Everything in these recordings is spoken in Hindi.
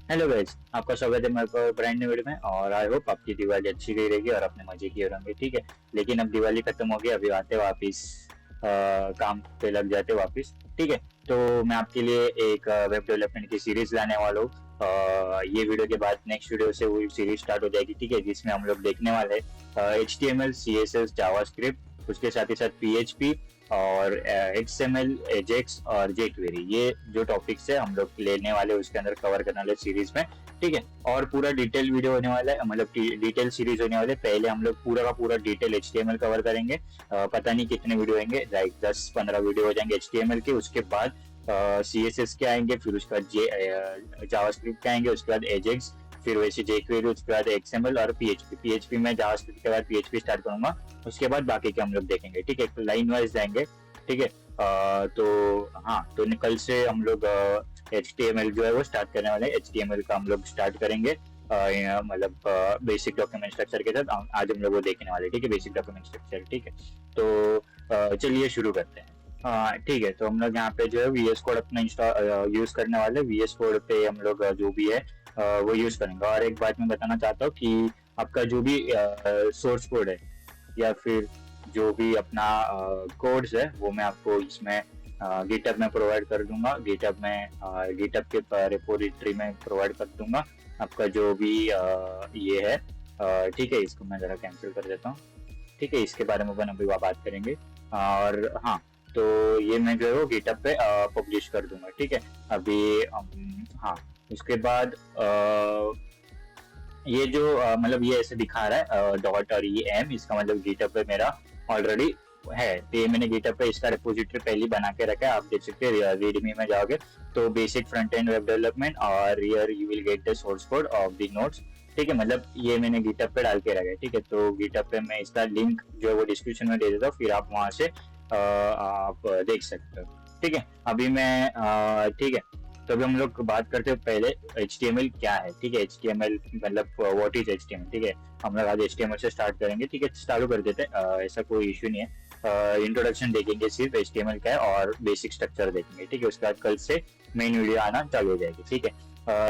हेलो गाइस, आपका स्वागत है मेरे ब्रांड न्यू वीडियो में। और आई होप आपकी दिवाली अच्छी गई रहेगी और अपने मजे किए रहेंगे। ठीक है, लेकिन अब दिवाली खत्म हो गई, अभी आते वापिस काम पे लग जाते वापिस। ठीक है, तो मैं आपके लिए एक वेब डेवलपमेंट की सीरीज लाने वाला हूँ। ये वीडियो के बाद नेक्स्ट वीडियो से वो सीरीज स्टार्ट हो जाएगी। ठीक है, जिसमें हम लोग देखने वाले HTML, CSS, जावास्क्रिप्ट, उसके साथ ही साथ PHP और XML, एजेक्स और jQuery, ये जो टॉपिक्स है हम लोग लेने वाले उसके अंदर कवर करने वाले सीरीज में। ठीक है, और पूरा डिटेल वीडियो होने वाला है, मतलब डिटेल सीरीज होने वाले। पहले हम लोग पूरा का पूरा डिटेल HTML कवर करेंगे। पता नहीं कितने वीडियो होंगे, लाइक 10-15 वीडियो हो जाएंगे HTML के। उसके बाद CSS के आएंगे, फिर उसके बाद जावास्क्रिप्ट के आएंगे, उसके बाद एजेक्स, फिर वैसे jQuery, उसके बाद XML और PHP में जावास्क्रिप्ट के बाद PHP स्टार्ट करूंगा। उसके बाद बाकी के हम लोग देखेंगे। ठीक है, लाइन वाइज जाएंगे। ठीक है, तो हाँ, तो कल से हम लोग HTML जो है वो स्टार्ट करने वाले हैं। HTML का हम लोग स्टार्ट करेंगे, मतलब बेसिक डॉक्यूमेंट स्ट्रक्चर के साथ। आज हम लोग वो देखने वाले हैं। ठीक है, बेसिक डॉक्यूमेंट स्ट्रक्चर। ठीक है, तो चलिए शुरू करते हैं। ठीक है, तो हम लोग यहाँ पे जो है VS कोड अपना इंस्टॉल यूज करने वाले। VS कोड पे हम लोग जो भी है वो यूज करेंगे। और एक बात मैं बताना चाहता हूँ कि आपका जो भी सोर्स कोड है या फिर जो भी अपना कोड्स है वो मैं आपको इसमें गिटहब में प्रोवाइड कर दूंगा। गिटहब के रिपोजिटरी में प्रोवाइड कर दूंगा आपका जो भी ये है। ठीक है, इसको मैं जरा कैंसिल कर देता हूँ। ठीक है, इसके बारे में अपन अभी बात करेंगे। और हाँ, तो ये मैं जो है वो गिटहब पे पब्लिश कर दूंगा। ठीक है, अभी हाँ, उसके बाद ये जो मतलब ये ऐसे दिखा रहा है डॉट और ये एम, इसका मतलब गिटहब पे मेरा ऑलरेडी है। तो ये मैंने गिटहब पे इसका रिपोजिटरी पहले बना के रखा है। आप देख सकते हैं, रीडमी में जाओगे तो basic front end web development और here you will get the source code of the notes. ठीक है, मतलब ये मैंने गिटहब पे डाल के रखा है। ठीक है, तो गिटहब पे मैं इसका लिंक जो है वो डिस्क्रिप्शन में दे देता हूँ, फिर आप वहां से आप देख सकते हो। ठीक है, अभी मैं ठीक है, तो अभी हम लोग बात करते हैं पहले HTML क्या है। ठीक है, HTML मतलब व्हाट इज HTML। ठीक है, हम लोग आज HTML से स्टार्ट करेंगे। ठीक है, चालू कर देते हैं, ऐसा कोई इश्यू नहीं है। इंट्रोडक्शन देखेंगे, सिर्फ HTML क्या है और बेसिक स्ट्रक्चर देखेंगे। ठीक है, उसके बाद कल से मेन वीडियो आना चालू हो जाएगी। ठीक है,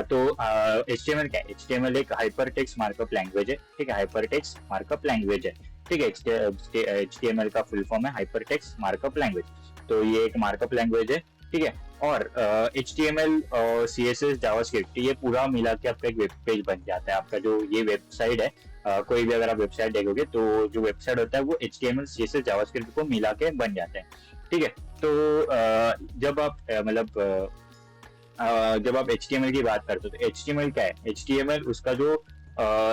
तो HTML क्या है? HTML एक हाइपर टेक्स्ट मार्कअप लैंग्वेज है। ठीक है, हाइपर टेक्स्ट मार्कअप लैंग्वेज है। ठीक है, HTML का फुल फॉर्म है हाइपर टेक्स्ट मार्कअप लैंग्वेज। तो ये एक मार्कअप लैंग्वेज है। ठीक है, और HTML और CSS, जावास्क्रिप्ट, ये पूरा मिला के आपका एक वेब पेज बन जाता है। आपका जो ये वेबसाइट है, कोई भी अगर आप वेबसाइट देखोगे तो जो वेबसाइट होता है वो HTML, CSS, जावास्क्रिप्ट को मिला के बन जाते हैं। ठीक है, तो जब आप जब आप HTML की बात करते हो तो HTML क्या है? HTML उसका जो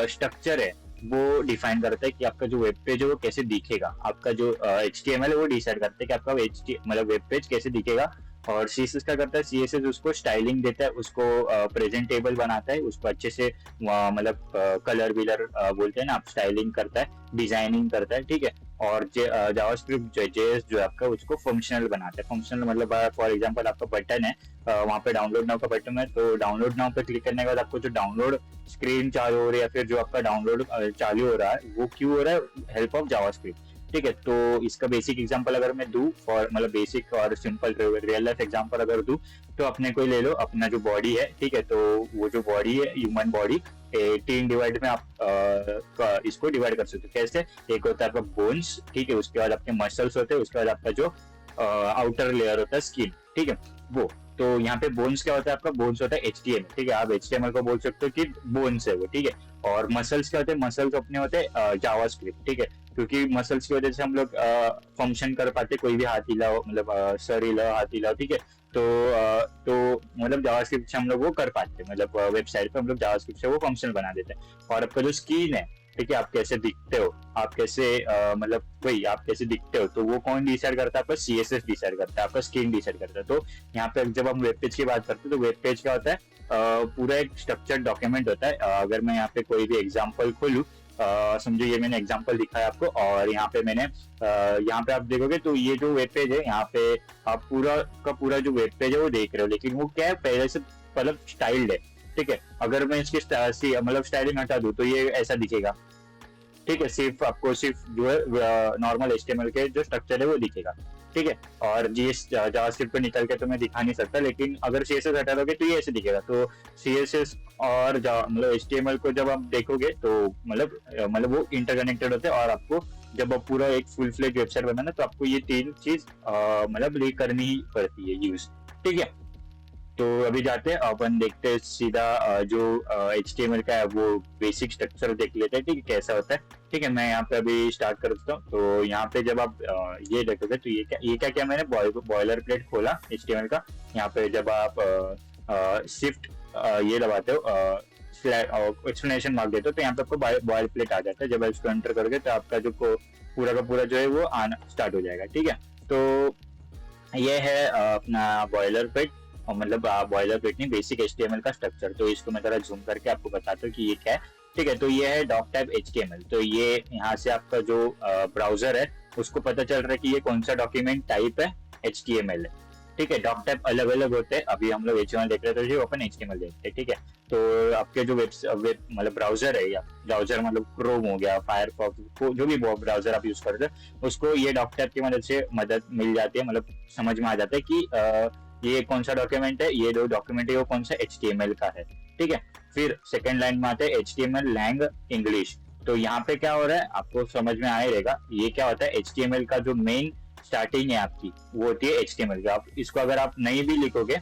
स्ट्रक्चर है वो डिफाइन करता है कि आपका जो वेब पेज है वो कैसे दिखेगा। आपका जो HTML है वो डिसाइड करता है कि आपका मतलब वेब पेज कैसे दिखेगा। और CSS क्या करता है? CSS उसको स्टाइलिंग देता है, उसको प्रेजेंटेबल बनाता है, उसको अच्छे से मतलब कलर विलर बोलते हैं ना आप, स्टाइलिंग करता है, डिजाइनिंग करता है। ठीक है, और जावास्क्रिप्ट JS जो है आपका उसको फंक्शनल बनाता है। फंक्शनल मतलब फॉर एग्जांपल आपका बटन है, वहाँ पे डाउनलोड नाउ का बटन है, तो डाउनलोड नाउ पे क्लिक करने के बाद आपको जो डाउनलोड स्क्रीन चालू हो रही है या फिर जो आपका डाउनलोड चालू हो रहा है वो क्यों हो रहा है? Help of JavaScript. ठीक है, तो इसका बेसिक एग्जांपल अगर मैं दूं, फॉर मतलब बेसिक और सिंपल रियल लाइफ एग्जांपल अगर दूं, तो अपने को ले लो अपना जो बॉडी है। ठीक है, तो वो जो बॉडी है, ह्यूमन बॉडी, 3 डिवाइड में आप इसको डिवाइड कर सकते हो। कैसे? एक होता है आपका बोन्स। ठीक है, उसके बाद आपके मसल्स होते हैं, उसके बाद आपका जो आउटर लेयर होता है स्किन। ठीक है, वो तो यहाँ पे बोन्स क्या होता है? आपका बोन्स होता है HTML। ठीक है, आप HTML को बोल सकते हो कि बोन्स है वो। ठीक है, और मसल्स क्या होते हैं? मसल्स अपने होते हैं जावास्क्रिप्ट। ठीक है, क्योंकि मसल्स की वजह से हम लोग फंक्शन कर पाते, कोई भी हाथ हिलाओ, मतलब सर हिलाओ, हाथ हिलाओ। ठीक है, तो मतलब जावास्क्रिप्ट से हम लोग वो कर पाते, मतलब वेबसाइट पे हम लोग जावास्क्रिप्ट से वो फंक्शन बना देते हैं। और आपका जो स्किन है, ठीक है, आप कैसे दिखते हो, आप कैसे मतलब वही आप कैसे दिखते हो, तो वो कौन डिसाइड करता है? आपका CSS डिसाइड करता है, आपका स्किन डिसाइड करता है। तो यहाँ पे जब हम वेब पेज की बात करते हैं तो वेब पेज क्या होता है? पूरा एक स्ट्रक्चर्ड डॉक्यूमेंट होता है। अगर मैं यहाँ पे कोई भी एग्जांपल खोलूं, समझो ये मैंने एग्जांपल दिखाया आपको, और यहाँ पे मैंने यहाँ पे आप देखोगे तो ये जो वेब पेज है, यहाँ पे आप पूरा का पूरा जो वेब पेज है वो देख रहे हो, लेकिन वो क्या है? पहले से मतलब स्टाइल्ड है। ठीक है, अगर मैं इसकी मतलब स्टाइलिंग हटा दूं तो ये ऐसा दिखेगा। ठीक है, सिर्फ आपको सिर्फ जो है नॉर्मल HTML के जो स्ट्रक्चर है वो दिखेगा। ठीक है। और जीएस जावास्क्रिप्ट पे निकल के तो मैं दिखा नहीं सकता, लेकिन अगर सीएसएस हटा दोगे तो ये ऐसे दिखेगा। तो सीएसएस और मतलब एचटीएमएल को जब आप देखोगे तो मतलब वो इंटरकनेक्टेड होते हैं, और आपको जब आप पूरा एक फुल फ्लेज वेबसाइट बनाना तो आपको ये तीन चीज मतलब करनी ही पड़ती है यूज। ठीक है। तो अभी जाते हैं अपन देखते हैं सीधा जो HTML का है वो बेसिक स्ट्रक्चर देख लेते हैं, ठीक है, कैसा होता है। ठीक है, मैं यहाँ पे अभी स्टार्ट कर देता हूँ। तो यहाँ पे जब आप ये देखोगे तो ये क्या क्या मैंने बॉयलर प्लेट खोला HTML का। यहाँ पे जब आप शिफ्ट ये दबाते हो एक्सप्लेनेशन मार्क देते हो तो यहाँ पे आपको बॉयल प्लेट आ जाता है। जब इसको एंटर करोगे तो आपका जो पूरा का पूरा जो है वो आना स्टार्ट हो जाएगा। ठीक है। तो ये है अपना बॉयलर प्लेट, और मतलब बॉयलर प्लेट नहीं, बेसिक HTML का स्ट्रक्चर। तो इसको मैं जरा जूम करके आपको बताता हूँ कि ये क्या है। ठीक है। तो ये है डॉक टाइप HTML। तो ये यहाँ से आपका जो ब्राउजर है उसको पता चल रहा है कि ये कौन सा डॉक्यूमेंट टाइप है, HTML है। ठीक है। डॉक टाइप अलग अलग होते हैं, अभी हम लोग HTML देख रहे थे तो अपन HTML देखते हैं। ठीक है। तो आपके जो वेब मतलब ब्राउजर है, या ब्राउजर मतलब क्रोम हो गया, फायरफॉक्स, जो भी ब्राउजर आप यूज करते हैं उसको ये डॉक टाइप की मदद से मदद मिल जाती है, मतलब समझ में आ जाता है कि ये कौन सा डॉक्यूमेंट है, ये जो डॉक्यूमेंट है वो कौन सा HTML का है। ठीक है। फिर सेकंड लाइन में आते हैं HTML लैंग इंग्लिश। तो यहाँ पे क्या हो रहा है आपको समझ में आया रहेगा। ये क्या होता है, HTML का जो मेन स्टार्टिंग है आपकी वो होती है HTML की। आप इसको अगर आप नहीं भी लिखोगे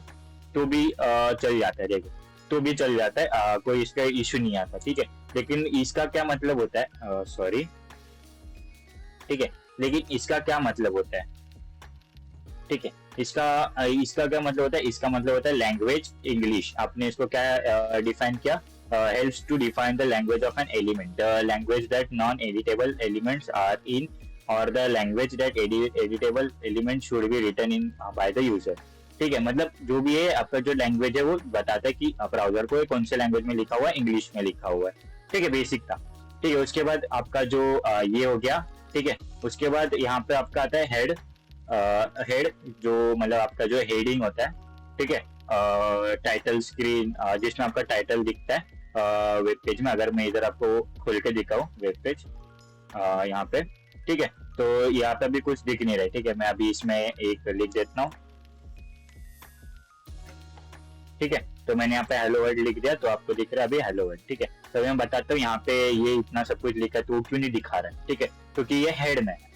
तो भी चल जाता है, देखो तो भी चल जाता है, कोई इसका इशू नहीं आता। ठीक है। लेकिन इसका क्या मतलब होता है, सॉरी, ठीक है, लेकिन इसका क्या मतलब होता है, ठीक है, इसका क्या मतलब होता है, इसका मतलब होता है लैंग्वेज इंग्लिश। आपने इसको क्या डिफाइन किया, helps to define the language of an element, the language that non editable elements are in, और the language that editable element should be written in by the user. ठीक है। मतलब जो भी है आपका जो लैंग्वेज है वो बताता है कि ब्राउजर को कौन से लैंग्वेज में लिखा हुआ है, इंग्लिश में लिखा हुआ है। ठीक है, बेसिक था। ठीक है। उसके बाद आपका जो ये हो गया। ठीक है। उसके बाद यहाँ पे आपका आता है हेड। हेड जो मतलब आपका जो हेडिंग होता है। ठीक है। टाइटल स्क्रीन, जिसमें आपका टाइटल दिखता है वेब पेज में। अगर मैं इधर आपको खोल के दिखाऊं वेब पेज यहाँ पे, ठीक है, तो यहाँ पे भी कुछ दिख नहीं रहा है। ठीक है, मैं अभी इसमें एक लिख देता हूँ। ठीक है। तो मैंने यहाँ पे हेलो वर्ल्ड लिख दिया तो आपको दिख रहा है अभी हेलो वर्ल्ड। ठीक है। तो मैं बताता हूँ यहाँ पे ये इतना सब कुछ लिखा है तो क्यों नहीं दिखा रहा है। ठीक है, क्योंकि ये हेड में है।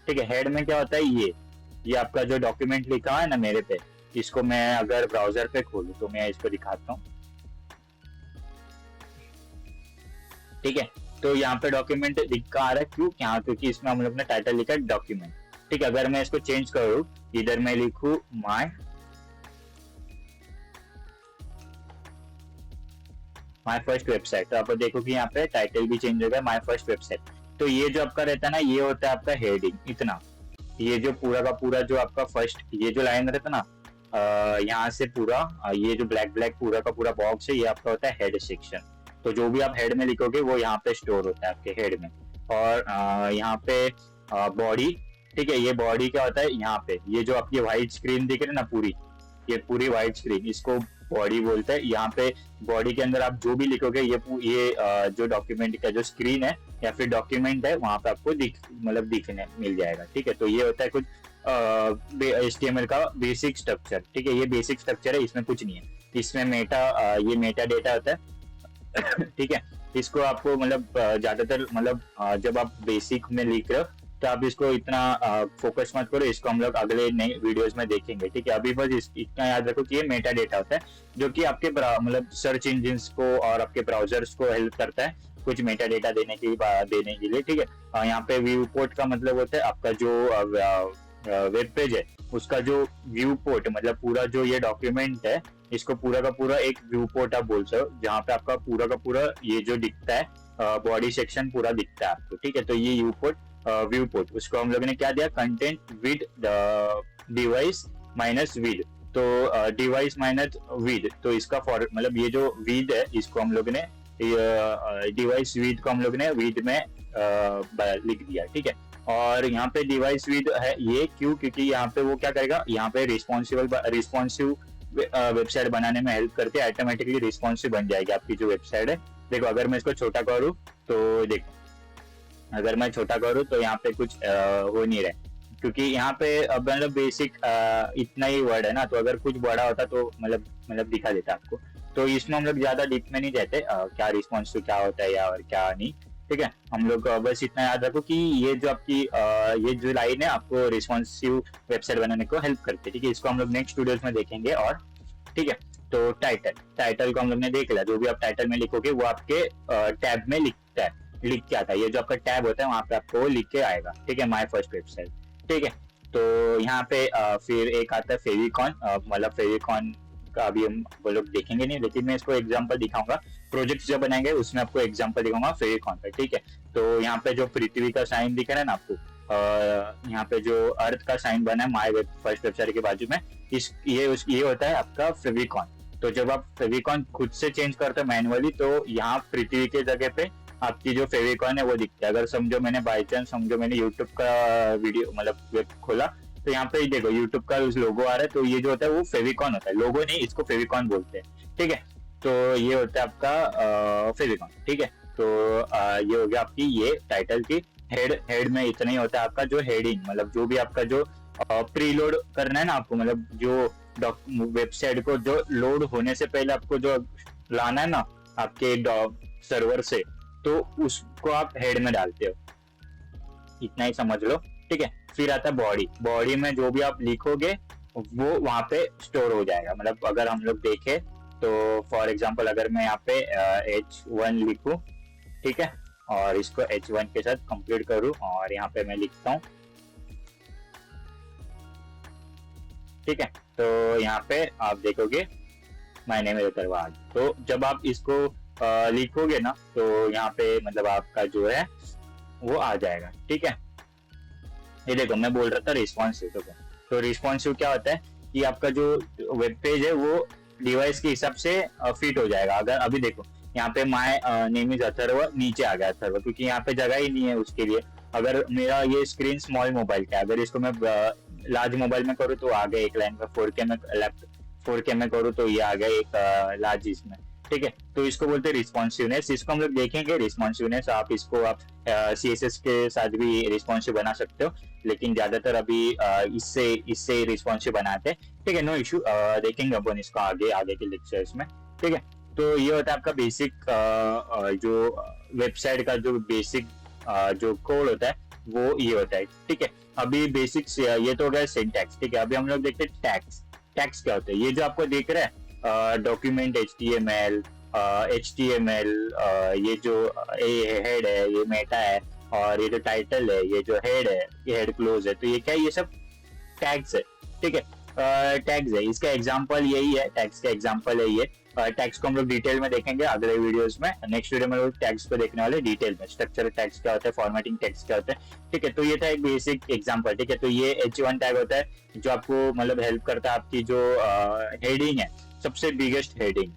ठीक है। हेड में क्या होता है, ये आपका जो डॉक्यूमेंट लिखा है ना मेरे पे, इसको मैं अगर ब्राउजर पे खोलूँ तो मैं इसको दिखाता हूँ। ठीक है। तो यहाँ पे डॉक्यूमेंट दिखा आ रहा है, क्यों, क्या, क्योंकि इसमें हम लोग ने टाइटल लिखा है डॉक्यूमेंट। ठीक है। अगर मैं इसको चेंज करूँ, इधर मैं लिखूँ माय फर्स्ट वेबसाइट, तो आप देखो कि यहाँ पे टाइटल भी चेंज हो गया, माय फर्स्ट वेबसाइट। तो ये जो आपका रहता है ना, ये होता है आपका हेडिंग, इतना। ये जो पूरा का पूरा जो आपका फर्स्ट ये जो लाइन रहता है ना, यहाँ से पूरा ये जो ब्लैक ब्लैक पूरा का पूरा बॉक्स है, ये आपका होता है हेड सेक्शन। तो जो भी आप हेड में लिखोगे वो यहाँ पे स्टोर होता है आपके हेड में। और यहाँ पे बॉडी। ठीक है। ये बॉडी क्या होता है, यहाँ पे ये जो आपकी व्हाइट स्क्रीन दिख रही है ना पूरी, ये पूरी व्हाइट स्क्रीन, इसको बॉडी बोलते हैं। यहाँ पे बॉडी के अंदर आप जो भी लिखोगे ये जो डॉक्यूमेंट का जो स्क्रीन है या फिर डॉक्यूमेंट है वहां पे आपको मतलब दिखने मिल जाएगा। ठीक है। तो ये होता है कुछ HTML का बेसिक स्ट्रक्चर। ठीक है। ये बेसिक स्ट्रक्चर है, इसमें कुछ नहीं है। इसमें ये मेटा डेटा होता है। ठीक है। इसको आपको मतलब ज्यादातर मतलब जब आप बेसिक में लिख रहे हो तो आप इसको इतना फोकस मत करो, इसको हम लोग अगले नए वीडियोस में देखेंगे। ठीक है। अभी बस इतना याद रखो कि ये मेटा डेटा होता है जो कि आपके मतलब सर्च इंजिन को और आपके ब्राउजर्स को हेल्प करता है कुछ मेटा डेटा देने के लिए। ठीक है। यहाँ पे व्यू पोर्ट का मतलब होता है आपका जो वेब पेज है उसका जो व्यू पोर्ट, मतलब पूरा जो ये डॉक्यूमेंट है इसको पूरा का पूरा एक व्यू पोर्ट आप बोल सकते हो, जहाँ पे आपका पूरा का पूरा ये जो दिखता है बॉडी सेक्शन पूरा दिखता है आपको। ठीक है। तो ये व्यू पोर्ट उसको हम लोग ने क्या दिया, content with device minus with. तो डिवाइस माइनस विद, तो इसका मतलब ये जो विद है इसको हम लोग ने डिवाइस विद को हम लोग ने विद में लिख दिया। ठीक है। और यहाँ पे डिवाइस विद है ये क्यों, क्योंकि यहाँ पे वो क्या करेगा, यहाँ पे रिस्पॉन्सिव वेबसाइट बनाने में हेल्प करके ऑटोमेटिकली रिस्पॉन्सिव बन जाएगी आपकी जो वेबसाइट है। देखो अगर मैं इसको छोटा करूँ तो देखो, अगर मैं छोटा करूँ तो यहाँ पे कुछ हो नहीं रहा है, क्योंकि यहाँ पे अब मतलब बेसिक इतना ही वर्ड है ना, तो अगर कुछ बड़ा होता तो मतलब दिखा देता आपको। तो इसमें हम लोग ज्यादा डीप में नहीं जाते क्या रिस्पॉन्स तो क्या होता है या और क्या नहीं। ठीक है, हम लोग बस इतना याद रखो कि ये जो आपकी ये जो लाइन है आपको रिस्पॉन्सिव वेबसाइट बनाने को हेल्प करती है। ठीक है, इसको हम लोग नेक्स्ट वीडियोस में देखेंगे। और ठीक है, तो टाइटल को हम लोग ने देख लिया। जो भी आप टाइटल में लिखोगे वो आपके टैब में लिख के आता है। ये जो आपका टैब होता है वहां पे आपको लिख के आएगा। ठीक है, माय फर्स्ट वेबसाइट। ठीक है, तो यहाँ पे फिर एक आता है फेविकॉन। मतलब फेविकॉन का अभी हम वो लोग देखेंगे नहीं, लेकिन मैं इसको एग्जांपल दिखाऊंगा। प्रोजेक्ट जो बनाएंगे उसमें आपको एग्जांपल दिखाऊंगा फेविकॉन का। ठीक है, तो यहाँ पे जो पृथ्वी का साइन दिख रहा है ना आपको, यहाँ पे जो अर्थ का साइन बना है माय फर्स्ट वेबसाइट के बाजू में, ये होता है आपका फेविकॉन। तो जब आप फेविकॉन खुद से चेंज करते हो मैनुअली, तो यहाँ पृथ्वी के जगह पे आपकी जो फेविकॉन है वो दिखता है। अगर समझो मैंने बाई चांस मैंने यूट्यूब का वीडियो मतलब वेब खोला, तो यहाँ पे देखो यूट्यूब का लोगो आ रहा है, तो ये जो होता है वो फेविकॉन होता है। लोगो नहीं, इसको फेविकॉन बोलते हैं। ठीक है, तो ये होता है आपका फेविकॉन। ठीक है, तो ये हो गया आपकी ये टाइटल की। हेड में इतना ही होता है आपका जो हेडिंग, मतलब जो भी आपका जो प्रीलोड करना है ना आपको, मतलब जो वेबसाइट को जो लोड होने से पहले आपको जो लाना है ना आपके सर्वर से, तो उसको आप हेड में डालते हो। इतना ही समझ लो। ठीक है, फिर आता है बॉडी में जो भी आप लिखोगे वो वहां पे स्टोर हो जाएगा। मतलब अगर हम लोग देखें तो फॉर एग्जांपल अगर मैं यहाँ पे H1 लिखूं, ठीक है, और इसको H1 के साथ कंप्लीट करूं, और यहाँ पे मैं लिखता हूँ। ठीक है, तो यहाँ पे आप देखोगे माय नेम इज अतरवाद। तो जब आप इसको लिखोगे ना, तो यहाँ पे मतलब आपका जो है वो आ जाएगा। ठीक है, ये देखो मैं बोल रहा था रिस्पॉन्सिव। तो रिस्पॉन्सिव क्या होता है कि आपका जो वेब पेज है वो डिवाइस के हिसाब से फिट हो जाएगा। अगर अभी देखो यहाँ पे माय नेम इज अथर्व नीचे आ गया अथर्व, क्योंकि यहाँ पे जगह ही नहीं है उसके लिए। अगर मेरा ये स्क्रीन स्मॉल मोबाइल का है, अगर इसको मैं लार्ज मोबाइल में करूँ तो आ गया एक लाइन का। 4K में करूँ तो ये आ गया एक लार्ज इसमें। ठीक है, तो इसको बोलते हैं रिस्पॉन्सिवनेस। इसको हम लोग देखेंगे रिस्पॉन्सिवनेस। आप इसको आप CSS के साथ भी रिस्पॉन्सिव बना सकते हो, लेकिन ज्यादातर अभी इससे रिस्पॉन्सिव बनाते हैं। ठीक है, नो इशू, देखेंगे अपन इसको आगे के लेक्चर्स में। ठीक है, तो ये होता है आपका बेसिक जो वेबसाइट का जो बेसिक जो कोड होता है वो ये होता है। ठीक है, अभी बेसिक्स ये तो हो गया सिंटैक्स। ठीक है, अभी हम लोग देखते हैं टैग्स। टैग्स क्या होता है? ये जो आपको दिख रहा है डॉक्यूमेंट HTML, ये जो हेड है ये मेटा है, और ये जो टाइटल है ये जो हेड है ये हेड क्लोज है। तो ये क्या है? ये सब टैग्स है। ठीक है, टैग्स है, इसका एग्जांपल यही है। टैग्स का एग्जांपल है ये। टैग्स को हम लोग डिटेल में देखेंगे अगले वीडियोस में। नेक्स्ट वीडियो में लोग टैग्स को देखने वाले डिटेल में। स्ट्रक्चर टैग्स क्या होता है, फॉर्मेटिंग टैग्स क्या होता है। ठीक है, तो ये था एक बेसिक एग्जांपल। ठीक है, तो ये H1 टैग होता है जो आपको मतलब हेल्प करता है आपकी जो हेडिंग है, सबसे बिगेस्ट हेडिंग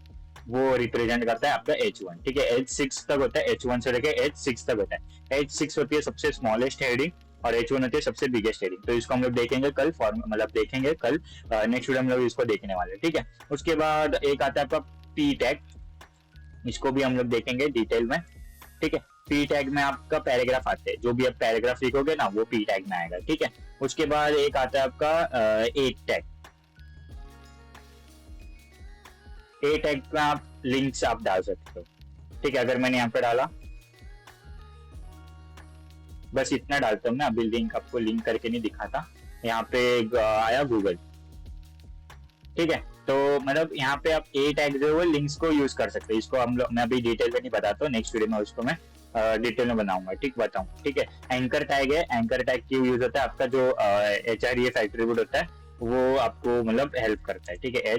वो रिप्रेजेंट करता है आपका H1। ठीक है, H6 तक होता है, H1 से लेकर H6 तक होता है। H6 होती है सबसे स्मॉलेस्ट हेडिंग और H1 होती है सबसे बिगेस्ट हेडिंग। तो इसको हम लोग देखेंगे कल, मतलब देखेंगे कल नेक्स्ट वीडियो में लोग इसको देखने वाले। ठीक है, उसके बाद एक आता है आपका P टैग। इसको भी हम लोग देखेंगे डिटेल में। ठीक है, P टैग में आपका पैराग्राफ आते हैं, जो भी आप पैराग्राफ लिखोगे ना वो P टैग में आएगा। ठीक है, उसके बाद एक आता है आपका A टैग। A टैग में आप लिंक्स आप डाल सकते हो। ठीक है, अगर मैंने यहाँ पे डाला, बस इतना डालता हूँ मैं, अभी लिंक आपको लिंक करके नहीं दिखाता। यहाँ पे आया गूगल। ठीक है, तो मतलब यहाँ पे आप A टैग जो है लिंक्स को यूज कर सकते हैं। इसको हम लोग मैं अभी डिटेल में नहीं बताता हूँ, नेक्स्ट वीडियो में उसको मैं डिटेल में बनाऊंगा। ठीक, बताऊँ। ठीक है, एंकर टैग है। एंकर टैग क्यों यूज होता है? आपका जो HREF एट्रीब्यूट होता है वो आपको मतलब हेल्प करता है। ठीक है,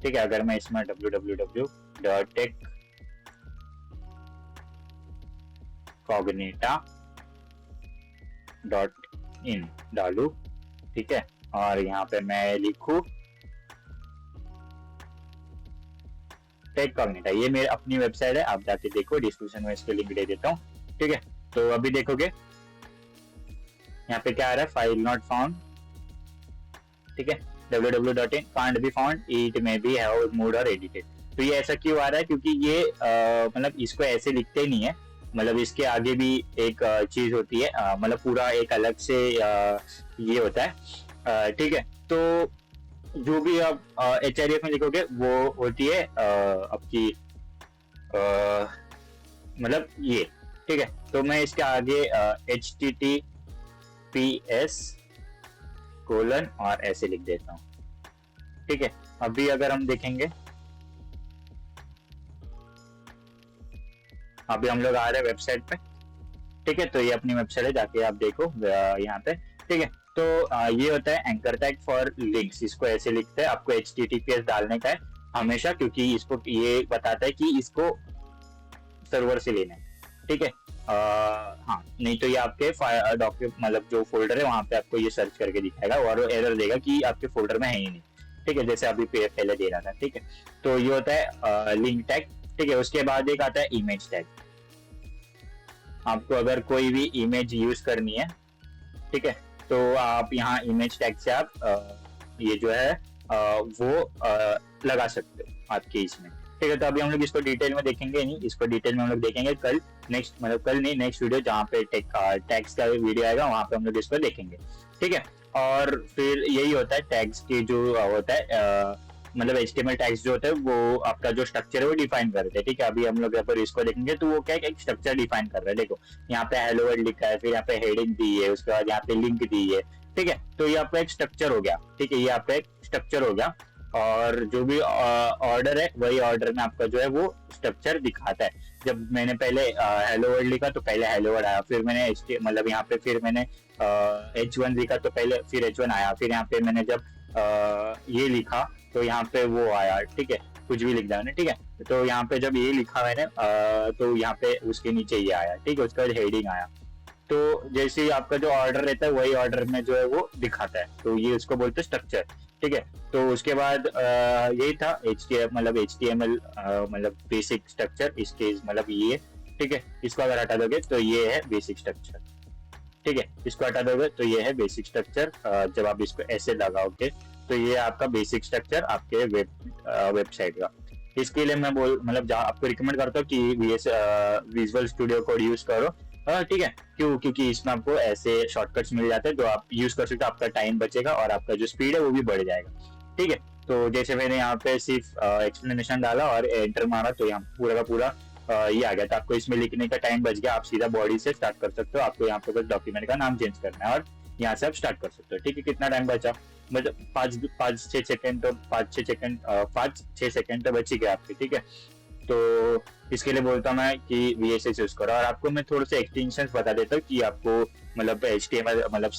ठीक है, अगर मैं इसमें www.techcognita.in डालू। ठीक है, और यहाँ पे मैं लिखू टेककॉग्निटा। ये मेरी अपनी वेबसाइट है, आप जाके देखो, डिस्क्रिप्शन में इसके लिंक दे देता हूँ। ठीक है, तो अभी देखोगे यहाँ पे क्या आ रहा है, फाइल नॉट फाउंड। ठीक है, www.in can't be found, it may be have moved or edited। तो ये ऐसा क्यों आ रहा है? क्योंकि ये मतलब इसको ऐसे लिखते नहीं है, मतलब इसके आगे भी एक चीज होती है, मतलब पूरा एक अलग से ये होता है, ठीक है। तो जो भी आप HREF में लिखोगे वो होती है आपकी मतलब ये, ठीक है। तो मैं इसके आगे HTTPS कोलन और ऐसे लिख देता हूँ, ठीक है। अभी अगर हम देखेंगे, अभी हम लोग आ रहे हैं वेबसाइट पे, ठीक है। तो ये अपनी वेबसाइट है, जाके आप देखो यहाँ पे, ठीक है। तो ये होता है एंकर टैग फॉर लिंक्स, इसको ऐसे लिखते हैं, आपको HTTPS डालने का है हमेशा, क्योंकि इसको ये बताता है कि इसको सर्वर से लेना है, ठीक है। हाँ, नहीं तो ये आपके डॉक्यूमेंट मतलब जो फोल्डर है वहां पे आपको ये सर्च करके दिखाएगा और एरर देगा कि आपके फोल्डर में है ही नहीं, ठीक है, जैसे अभी पहले दे रहा था, ठीक है। तो ये होता है लिंक टैग, ठीक है। उसके बाद एक आता है इमेज टैग। आपको अगर कोई भी इमेज यूज करनी है, ठीक है, तो आप यहाँ इमेज टैग से आप ये जो है वो लगा सकते हो आपके इसमें, ठीक है। तो अभी हम लोग इसको डिटेल में देखेंगे नहीं, इसको डिटेल में हम लोग देखेंगे कल, नेक्स्ट मतलब कल नहीं, नेक्स्ट वीडियो जहाँ पे टैग्स का वीडियो आएगा वहां पे हम लोग इसको देखेंगे, ठीक है। और फिर यही होता है टैग्स के जो होता है मतलब HTML टैग्स जो होता है वो आपका जो स्ट्रक्चर है वो डिफाइन करते हैं, ठीक है। अभी हम लोग यहाँ पर इसको देखेंगे तो वो क्या है, एक स्ट्रक्चर डिफाइन कर रहे हैं। देखो यहाँ पे हेलो वर्ल्ड लिखा है, फिर यहाँ पे हेडिंग दी है, उसके बाद यहाँ पे लिंक दी है, ठीक है। तो ये आपका एक स्ट्रक्चर हो गया, ठीक है, ये आपका एक स्ट्रक्चर हो गया। और जो भी ऑर्डर है वही ऑर्डर में आपका जो है वो स्ट्रक्चर दिखाता है। जब मैंने पहले हेलो वर्ल्ड लिखा तो पहले हेलो वर्ल्ड आया, फिर मैंने मतलब यहाँ पे फिर मैंने H1 लिखा तो पहले फिर H1 आया, फिर यहाँ पे मैंने जब ये लिखा तो यहाँ पे वो आया, ठीक है, कुछ भी लिख दिया मैंने, ठीक है। तो यहाँ पे जब ये लिखा मैंने तो यहाँ पे उसके नीचे ये आया, ठीक है, उसके बाद हेडिंग आया। तो जैसे ही आपका जो ऑर्डर रहता है वही ऑर्डर में जो है वो दिखाता है, तो ये उसको बोलते हैं स्ट्रक्चर, ठीक है। तो उसके बाद यही था मतलब HTML मतलब बेसिक स्ट्रक्चर, इसके मतलब ये, ठीक है। इसको अगर हटा दोगे तो ये है बेसिक स्ट्रक्चर, ठीक है। इसको हटा दोगे तो ये है बेसिक स्ट्रक्चर। जब आप इसको ऐसे लगाओगे तो ये आपका बेसिक स्ट्रक्चर आपके वेबसाइट का। इसके लिए मैं मतलब आपको रिकमेंड करता हूँ कि विजुअल स्टूडियो कोड यूज करो, ठीक है। क्योंकि इसमें आपको ऐसे शॉर्टकट्स मिल जाते हैं जो आप यूज कर सकते हो, आपका टाइम बचेगा और आपका जो स्पीड है वो भी बढ़ जाएगा, ठीक है। तो जैसे मैंने यहाँ पे सिर्फ एक्सप्लेनेशन डाला और एंटर मारा तो यहाँ पूरा का पूरा ये आ गया था। आपको इसमें लिखने का टाइम बच गया, आप सीधा बॉडी से स्टार्ट कर सकते हो। आपको यहाँ पे बस डॉक्यूमेंट का नाम चेंज करना है और यहाँ से आप स्टार्ट कर सकते हो, ठीक है। कितना टाइम बचा, मतलब 5-6 सेकंड, तो 5-6 सेकंड तो बच ही गया आपके, ठीक है। तो इसके लिए बोलता हूँ मैं कि VSS यूज करो। और आपको मैं थोड़े से एक्सटेंशंस बता देता हूँ कि आपको मतलब HTML मतलब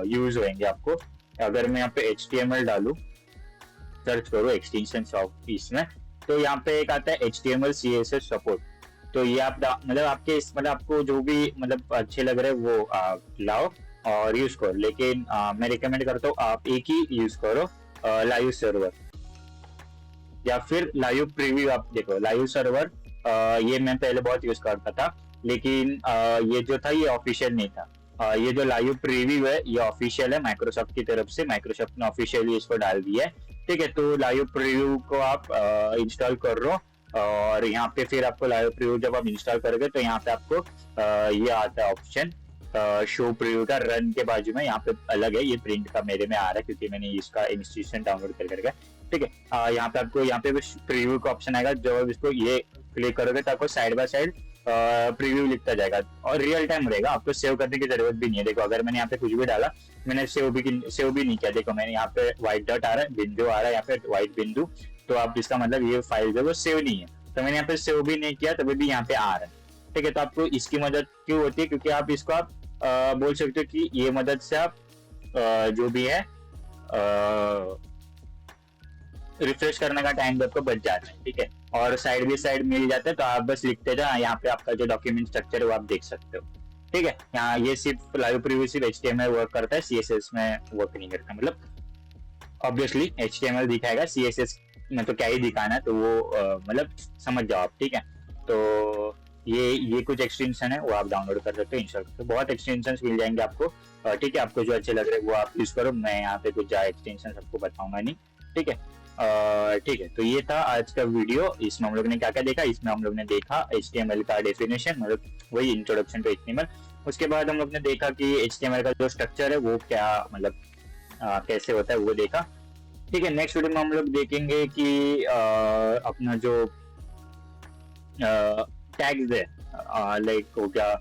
यूज होंगे आपको। अगर मैं यहाँ पे HTML डालू, सर्च करो एक्सटेंशंस ऑफ इसमें, तो यहाँ पे एक आता है HTML CSS सपोर्ट। तो ये आप मतलब आपके मतलब आपको जो भी मतलब अच्छे लग रहे वो लाओ और यूज करो, लेकिन मैं रिकमेंड करता हूँ आप एक ही यूज करो, लाइव सर्वर या फिर लाइव प्रीव्यू। आप देखो लाइव सर्वर ये मैं पहले बहुत यूज करता था, लेकिन ये जो था ये ऑफिशियल नहीं था। ये जो लाइव प्रीव्यू है ये ऑफिशियल है माइक्रोसॉफ्ट की तरफ से, माइक्रोसॉफ्ट ने ऑफिशियली इसको डाल दिया है, ठीक है। तो लाइव प्रीव्यू को आप इंस्टॉल कर लो और यहाँ पे फिर आपको लाइव प्रीव्यू जब आप इंस्टॉल करोगे तो यहाँ पे आपको ये आता है ऑप्शन शो प्रीव्यू का। रन के बाजू में यहाँ पे अलग है, ये प्रिंट का मेरे में आ रहा है क्योंकि मैंने इसका इंस्टीट्यूशन डाउनलोड करके, ठीक है। यहाँ पे आपको यहाँ पे प्रीव्यू का ऑप्शन आएगा, जब इसको ये क्लिक करोगे तो आपको साइड बाय साइड प्रीव्यू लिखता जाएगा और रियल टाइम रहेगा, आपको सेव करने की जरूरत भी नहीं है। देखो अगर मैंने यहाँ पे कुछ भी डाला, मैंने सेव भी नहीं किया, देखो मैंने यहाँ पे व्हाइट डॉट आ रहा है, बिंदु आ रहा है यहाँ पे व्हाइट बिंदु, तो आप इसका मतलब ये फाइल जो है वो सेव नहीं है। तो मैंने यहाँ पे सेव भी नहीं किया तभी भी यहाँ पे आ रहा है, ठीक है। तो आपको इसकी मदद क्यों होती है, क्योंकि आप इसको आप बोल सकते हो कि ये मदद से आप जो भी है रिफ्रेश करने का टाइम आपको बच जाता है, ठीक है। और साइड बाई साइड मिल जाता है, तो आप बस लिखते जाओ, यहाँ पे आपका जो डॉक्यूमेंट स्ट्रक्चर है वो आप देख सकते हो, ठीक है। यहाँ ये सिर्फ लाइव प्रीव्यू सिर्फ HTML वर्क करता है, CSS में वर्क नहीं करता। मतलब ऑब्वियसली HTML दिखाएगा, CSS में तो क्या ही दिखाना है, तो वो मतलब समझ जाओ आप, ठीक है। तो ये कुछ एक्सटेंशन है वो आप डाउनलोड कर सकते हो, इंस्टॉल कर सकते हो। बहुत एक्सटेंशन मिल जाएंगे आपको, ठीक है। आपको जो अच्छे लग रहे हैं वो आप यूज करो, मैं यहाँ पे कुछ एक्सटेंशन आपको बताऊंगा नहीं, ठीक है। ठीक है, तो ये था आज का वीडियो। इसमें हम लोग ने क्या क्या देखा, इसमें हम लोग ने देखा HTML का डेफिनेशन, मतलब वही इंट्रोडक्शन टू HTML। उसके बाद हम लोग ने देखा कि HTML का जो स्ट्रक्चर है वो क्या, मतलब कैसे होता है वो देखा। ठीक है, नेक्स्ट वीडियो में हम लोग देखेंगे कि अपना जो टैग्स है, लाइक हो गया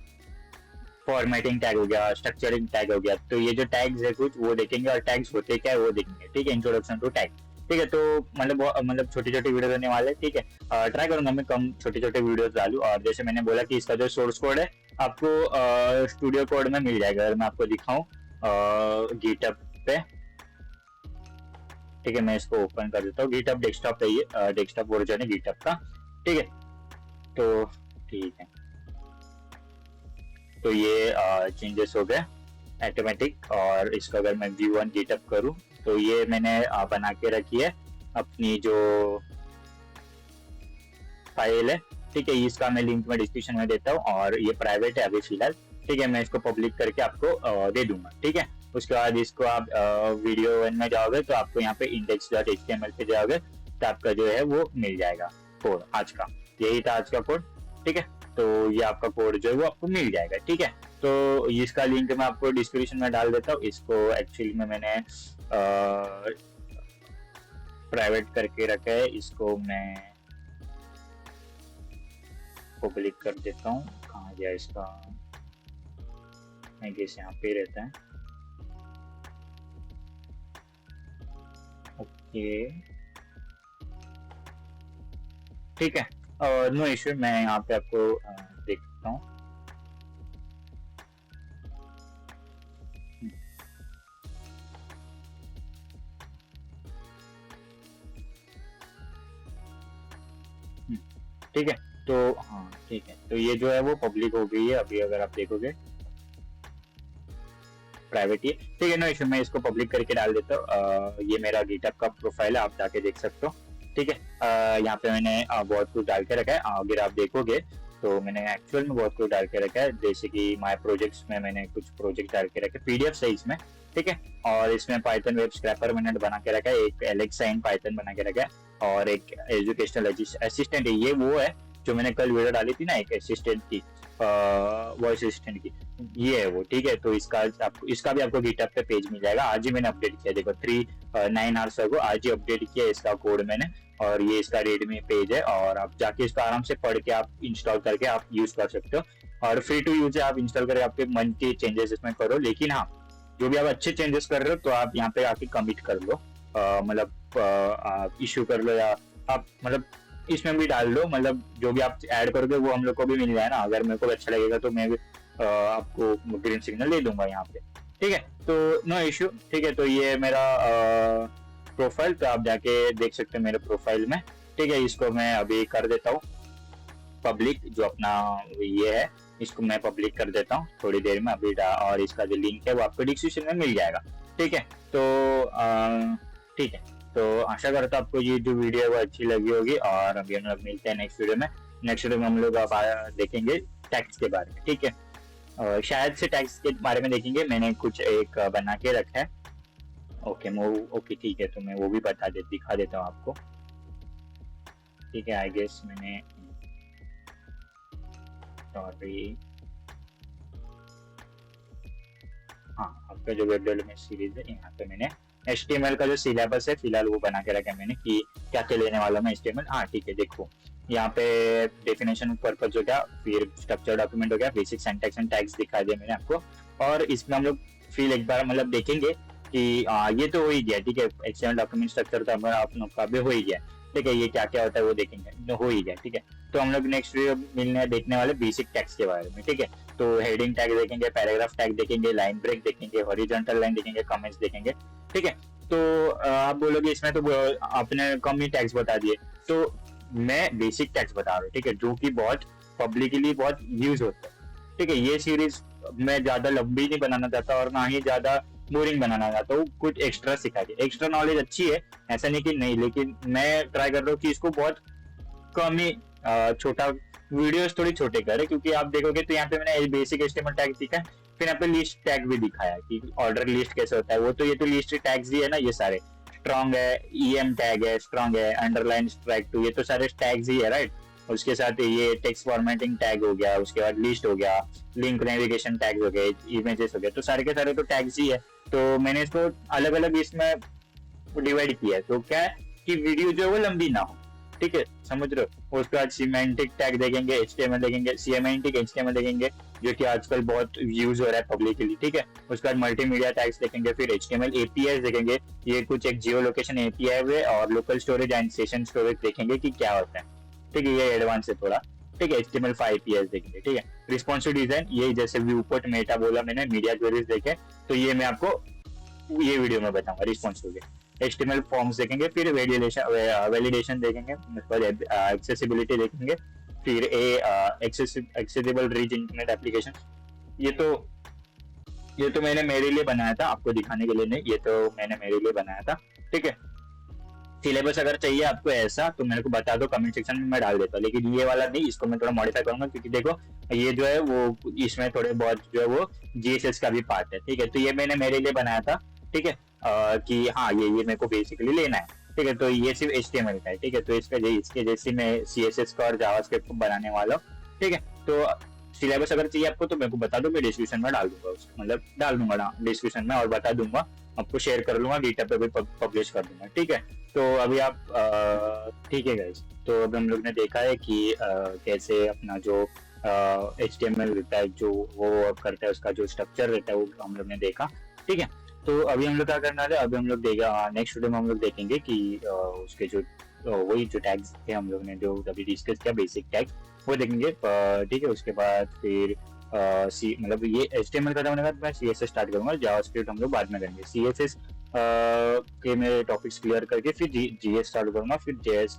फॉर्मेटिंग टैग हो गया, स्ट्रक्चरिंग टैग हो गया, तो ये जो टैग्स है कुछ वो देखेंगे और टैग्स होते क्या है वो देखेंगे। ठीक है, इंट्रोडक्शन टू टैग। ठीक है, तो मतलब छोटी छोटी वीडियो रहने वाले। ठीक है, ट्राई करूंगा मैं कम छोटे छोटे वीडियोस डालूं। और जैसे मैंने बोला कि इसका जो सोर्स कोड है आपको स्टूडियो कोड में मिल जाएगा, अगर मैं आपको दिखाऊं गिटहब पे। ठीक है, मैं इसको ओपन कर देता हूँ। गिटहब डेस्कटॉप है, ये डेस्कटॉप वर्जन है गिटहब का। ठीक है, तो ठीक है, तो ये चेंजेस हो गए ऑटोमेटिक। और इसको अगर मैं V1 गिटअप करूं तो ये मैंने बना के रखी है अपनी जो फाइल है। ठीक है, इसका मैं लिंक में डिस्क्रिप्शन में देता हूँ और ये प्राइवेट है अभी फिलहाल। ठीक है, मैं इसको पब्लिक करके आपको दे दूंगा। ठीक है, उसके बाद इसको आप वीडियो 1 में जाओगे तो आपको यहाँ पे index.html पे जाओगे तो आपका जो है वो मिल जाएगा कोड आज का। यही था आज का कोड। ठीक है, तो ये आपका कोड जो है वो आपको मिल जाएगा। ठीक है, तो इसका लिंक मैं आपको डिस्क्रिप्शन में डाल देता हूँ। इसको एक्चुअली में मैंने प्राइवेट करके रखा है, इसको मैं पब्लिक कर देता हूँ। कहाँ गया इसका, मैं गेस यहाँ पे रहता है। ओके, ठीक है, नो इश्यू, मैं यहाँ पे आपको देखता हूँ। ठीक है, तो हाँ ठीक है, तो ये जो है वो पब्लिक हो गई है अभी, अगर आप देखोगे प्राइवेट ही। ठीक है, नो इश्यू, मैं इसको पब्लिक करके डाल देता हूँ। ये मेरा गिटहब का प्रोफाइल है, आप जाके देख सकते हो। ठीक है, यहाँ पे मैंने बहुत कुछ डाल के रखा है। अगर आप देखोगे तो मैंने एक्चुअल में बहुत कुछ डाल के रखा है, जैसे कि माय प्रोजेक्ट्स में मैंने कुछ प्रोजेक्ट डाल के रखे, PDF है इसमें। ठीक है, और इसमें पाइथन वेब स्क्रैपर मैंने बना के रखा है, एक एलेक्सा इन पाइथन बना के रखा है, और एक एजुकेशनल असिस्टेंट है। ये वो है जो मैंने कल वीडियो डाली थी ना, एक असिस्टेंट की, वॉइस असिस्टेंट की, ये है वो। ठीक है, तो इसका भी आपको गिटहब पे पेज मिल जाएगा। आज ही मैंने अपडेट किया, देखो 9 आवर्स अगो आज ही अपडेट किया इसका कोड मैंने। और ये इसका रेडमी पेज है, और आप जाके इसको आराम से पढ़ के आप इंस्टॉल करके आप यूज कर सकते हो, और फ्री टू यूज है। आप इंस्टॉल करके आपके मन के चेंजेस इसमें करो, लेकिन हाँ जो भी आप अच्छे चेंजेस कर रहे हो तो आप यहाँ पे आके कमिट कर लो, मतलब इश्यू कर लो, या आप मतलब इसमें भी डाल लो, मतलब जो भी आप ऐड करोगे वो हम लोग को भी मिल जाए ना। अगर मेरे को अच्छा लगेगा तो मैं भी आपको ग्रीन सिग्नल दे दूंगा यहाँ पे। ठीक है, तो नो इश्यू। ठीक है, तो ये मेरा प्रोफाइल, तो आप जाके देख सकते हो मेरे प्रोफाइल में। ठीक है, इसको मैं अभी कर देता हूँ पब्लिक, जो अपना ये है इसको मैं पब्लिक कर देता हूँ थोड़ी देर में अभी, और इसका जो लिंक है वो आपको डिस्क्रिप्शन में मिल जाएगा। ठीक है, तो ठीक है, तो आशा करता हूँ आपको ये जो वीडियो है वो अच्छी लगी होगी, और अभी हम लोग मिलते हैं नेक्स्ट वीडियो में। नेक्स्ट वीडियो में हम लोग देखेंगे टैक्स के बारे में। ठीक है, शायद से टैक्स के बारे में देखेंगे, मैंने कुछ एक बना के रखा है। ओके ठीक है, तो मैं वो भी दिखा देता हूँ आपको। ठीक है, आई गेस मैंने सॉरी, हाँ आपका जो वेब डेवलपमेंट सीरीज है यहाँ पे मैंने HTML का जो सिलेबस है फिलहाल वो बना के रखा है मैंने, कि क्या क्या लेने वाला मैं HTML। हाँ ठीक है, देखो यहाँ पे डेफिनेशन पर्पज हो गया, फिर स्ट्रक्चर डॉक्यूमेंट हो गया, बेसिक सिंटैक्स एंड टैग्स दिखा दिया मैंने आपको। और इसमें हम लोग फिर एक बार मतलब देखेंगे कि ये तो हो ही गया। ठीक है, HTML डॉक्यूमेंट स्ट्रक्चर तो हमारा आप लोग का भी हो ही गया। ठीक है, ये क्या क्या होता है वो देखेंगे, हो ही गया। ठीक है, तो हम लोग नेक्स्ट वीडियो देखने वाले बेसिक टैग्स के बारे में। ठीक है, तो हेडिंग टैग देखेंगे, पैराग्राफ टैग देखेंगे, लाइन ब्रेक देखेंगे, हॉरिजॉन्टल लाइन देखेंगे, कमेंट्स देखेंगे। ठीक है, तो आप बोलोगे इसमें तो आपने कम ही टैग्स बता दिए, तो मैं बेसिक टैग्स बता रहा हूँ। ठीक है, जो कि बहुत पब्लिकली बहुत यूज होता है। ठीक है, ये सीरीज मैं ज्यादा लंबी नहीं बनाना चाहता और ना ही ज्यादा बोरिंग बनाना चाहता हूँ, कुछ एक्स्ट्रा सिखा के। एक्स्ट्रा नॉलेज अच्छी है, ऐसा नहीं कि नहीं, लेकिन मैं ट्राई कर रहा हूँ कि इसको बहुत कम ही छोटा वीडियोस थोड़ी छोटे करे, क्योंकि आप देखोगे तो यहाँ पे मैंने बेसिक HTML टैग दिखा है, फिर यहाँ पे लिस्ट टैग भी दिखाया कि ऑर्डर लिस्ट कैसे होता है, वो तो ये तो लिस्ट टैग्स ही है ना ये सारे। स्ट्रांग है, ईएम टैग है, स्ट्रांग है, अंडरलाइन स्ट्राइक टू, ये तो सारे टैग्स ही है, राइट। उसके साथ ये टेक्स्ट फॉर्मेटिंग टैग हो गया, उसके बाद लिस्ट हो गया, लिंक नेविगेशन टैग्स हो गए, इमेजेस हो गए, तो सारे के सारे तो टैग्स ही है। तो मैंने इसको अलग अलग इसमें डिवाइड किया है, तो क्या है कि वीडियो जो है वो लंबी ना हो, ठीक है, समझ रहे हो। उसके बाद सीमेंटिक टैग देखेंगे, एचटीएमएल देखेंगे, सीमेंटिक एचटीएमएल देखेंगे जो कि आजकल बहुत यूज हो रहा है पब्लिकली, ठीक है। उसके बाद मल्टीमीडिया टैग्स देखेंगे, फिर एचटीएमएल एपीआई देखेंगे, ये कुछ एक जियो लोकेशन एपीआई है, और local storage and session storage देखेंगे कि क्या होता है, ठीक है, ये एडवांस है थोड़ा, ठीक है। HTML5 APIs देखेंगे, ठीक है। रिस्पॉन्सिव डिजाइन, ये जैसे व्यूपोर्ट मेटा बोला मैंने, मीडिया क्वेरीज देखे, तो ये मैं आपको ये वीडियो में बताऊंगा रिस्पॉन्सिव के। HTML फॉर्म्स देखेंगे, फिर वैलिडेशन देखेंगे, उसके बाद एक्सेसिबिलिटी देखेंगे, फिर एक्सेसिबल रीच इंटरनेट एप्लीकेशन। ये तो ये तो मैंने मेरे लिए बनाया था, आपको दिखाने के लिए नहीं, ये तो मैंने मेरे लिए बनाया था, ठीक है। सिलेबस अगर चाहिए आपको ऐसा तो मेरे को बता दो, कमेंट सेक्शन में मैं डाल देता हूँ, लेकिन ये वाला नहीं, इसको मैं थोड़ा मॉडिफाई करूंगा, क्योंकि देखो ये जो है वो इसमें थोड़े बहुत जो है वो जीएसएस का भी पार्ट है, ठीक है। तो ये मैंने मेरे लिए बनाया था, ठीक है, कि हाँ ये मेरे को बेसिकली लेना है, ठीक है। तो ये सिर्फ HTML का है, ठीक है। तो इसके जैसे मैं CSS का और जावास्क्रिप्ट को बनाने वाला हूँ, ठीक है। तो सिलेबस अगर चाहिए आपको तो मेरे को बता दो, मैं डिस्क्रिप्शन में डाल दूंगा उसको, मतलब डाल दूंगा डिस्क्रिप्शन में, और बता दूंगा आपको, शेयर कर लूंगा, गिटहब पे भी पब्लिश कर दूंगा, ठीक है। तो अभी आप ठीक है गाइस, तो अभी हम लोग ने देखा है कि कैसे अपना जो HTML रहता है, जो वो करता है, उसका जो स्ट्रक्चर रहता है वो हम लोग ने देखा, ठीक है। तो अभी हम लोग क्या करना है, अभी हम लोग देगा नेक्स्ट वीडियो में हम लोग देखेंगे कि उसके जो वही जो टैग्स थे हम लोग ने जो अभी डिस्कस किया, बेसिक टैग वो देखेंगे, ठीक है। उसके बाद फिर मतलब ये HTML खत्म होने के बाद मैं CSS स्टार्ट करूंगा, जावास्क्रिप्ट हम लोग बाद में करेंगे। CSS के मेरे टॉपिक्स क्लियर करके फिर जीएस स्टार्ट करूंगा, फिर जेएस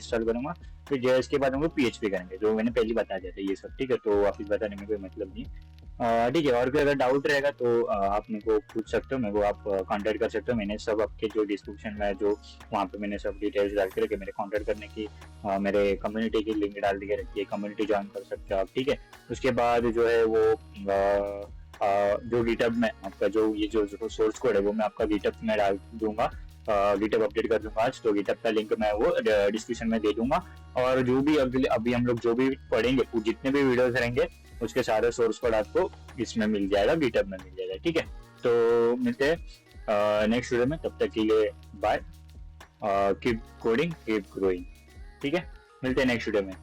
स्टार्ट करूंगा, फिर जेएस के बाद हम लोग PHP करेंगे, जो मैंने पहले बता दिया था ये सब, ठीक है। तो वापिस बताने में कोई मतलब नहीं, ठीक है। और कोई अगर डाउट रहेगा तो आप मेरे को पूछ सकते हो, मेरे को आप कांटेक्ट कर सकते हो, मैंने सब आपके जो डिस्क्रिप्शन में जो वहाँ पे मैंने सब डिटेल्स डाल के रखे, मेरे कांटेक्ट करने की मेरे कम्युनिटी की लिंक डाल के रखी है, कम्युनिटी ज्वाइन कर सकते हो आप, ठीक है। उसके बाद जो है वो जो गिटहब में आपका जो ये जो सोर्स कोड है वो मैं आपका गिटहब में डाल दूंगा, गिटहब अपडेट कर दूंगा आज, तो गिटहब का लिंक मैं वो डिस्क्रिप्शन में दे दूंगा। और जो भी अभी हम लोग जो भी पढ़ेंगे, जितने भी वीडियोस रहेंगे, उसके सारे सोर्स कोड आपको इसमें मिल जाएगा, गिटहब में मिल जाएगा, ठीक है। तो मिलते हैं नेक्स्ट वीडियो में, तब तक के लिए bye, keep coding keep growing, ठीक है। मिलते हैं नेक्स्ट वीडियो में।